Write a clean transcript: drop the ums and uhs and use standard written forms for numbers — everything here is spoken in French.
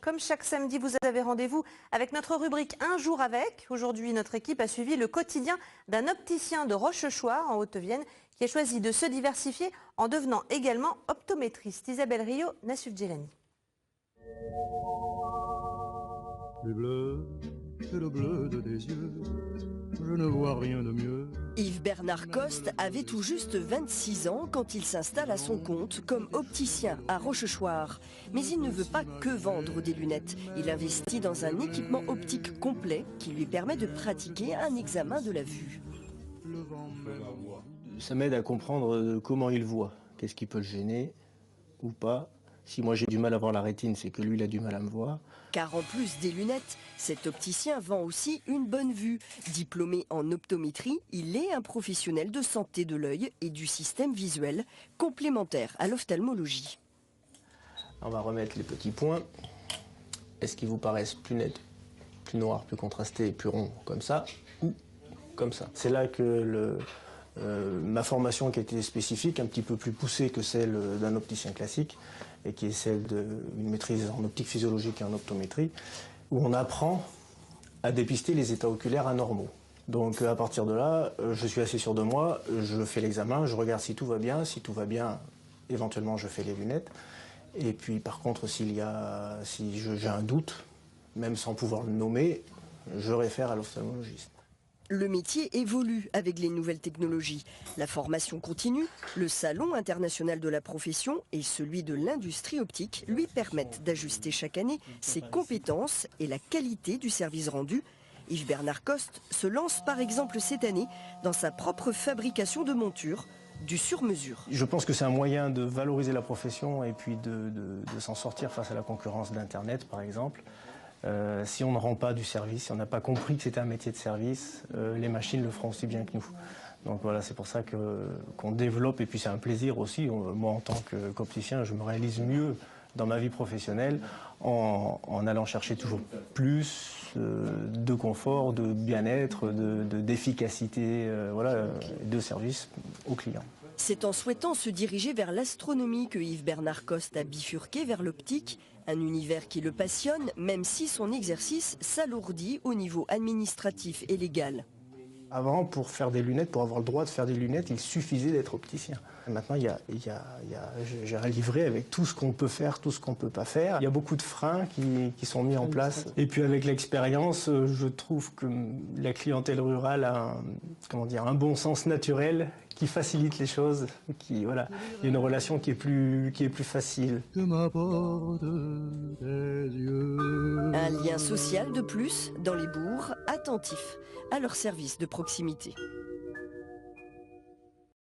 Comme chaque samedi, vous avez rendez-vous avec notre rubrique Un jour avec. Aujourd'hui, notre équipe a suivi le quotidien d'un opticien de Rochechouart en Haute-Vienne qui a choisi de se diversifier en devenant également optométriste. Isabelle Rio, Nassuf Djelani. Les bleus, c'est le bleu de tes yeux, je ne vois rien de mieux. Yves Bernard Coste avait tout juste 26 ans quand il s'installe à son compte comme opticien à Rochechouart. Mais il ne veut pas que vendre des lunettes. Il investit dans un équipement optique complet qui lui permet de pratiquer un examen de la vue. Ça m'aide à comprendre comment il voit, qu'est-ce qui peut le gêner ou pas. Si moi j'ai du mal à voir la rétine, c'est que lui il a du mal à me voir. Car en plus des lunettes, cet opticien vend aussi une bonne vue. Diplômé en optométrie, il est un professionnel de santé de l'œil et du système visuel, complémentaire à l'ophtalmologie. On va remettre les petits points. Est-ce qu'ils vous paraissent plus nets, plus noirs, plus contrastés et plus ronds comme ça ou comme ça? C'est là que ma formation qui était spécifique, un petit peu plus poussée que celle d'un opticien classique, et qui est celle d'une maîtrise en optique physiologique et en optométrie, où on apprend à dépister les états oculaires anormaux. Donc à partir de là, je suis assez sûr de moi, je fais l'examen, je regarde si tout va bien, éventuellement je fais les lunettes. Et puis par contre, si j'ai un doute, même sans pouvoir le nommer, je réfère à l'ophtalmologiste. Le métier évolue avec les nouvelles technologies. La formation continue, le Salon international de la profession et celui de l'industrie optique lui permettent d'ajuster chaque année ses compétences et la qualité du service rendu. Yves Bernard Coste se lance par exemple cette année dans sa propre fabrication de montures, du sur-mesure. Je pense que c'est un moyen de valoriser la profession et puis de s'en sortir face à la concurrence d'Internet par exemple. Si on ne rend pas du service, si on n'a pas compris que c'était un métier de service, les machines le feront aussi bien que nous. Donc voilà, c'est pour ça qu'on développe, et puis c'est un plaisir aussi. Moi, en tant qu'opticien, je me réalise mieux dans ma vie professionnelle en allant chercher toujours plus de confort, de bien-être, d'efficacité, voilà, de service aux clients. C'est en souhaitant se diriger vers l'astronomie que Yves Bernard Coste a bifurqué vers l'optique, un univers qui le passionne, même si son exercice s'alourdit au niveau administratif et légal. Avant, pour faire des lunettes, pour avoir le droit de faire des lunettes, il suffisait d'être opticien. Maintenant, j'ai un livret avec tout ce qu'on peut faire, tout ce qu'on ne peut pas faire. Il y a beaucoup de freins qui sont mis en place. Et puis avec l'expérience, je trouve que la clientèle rurale a un bon sens naturel qui facilite les choses. Voilà, il y a une relation qui est plus facile. Que m'apportent tes yeux. Un lien social de plus dans les bourgs, attentifs à leur service de proximité.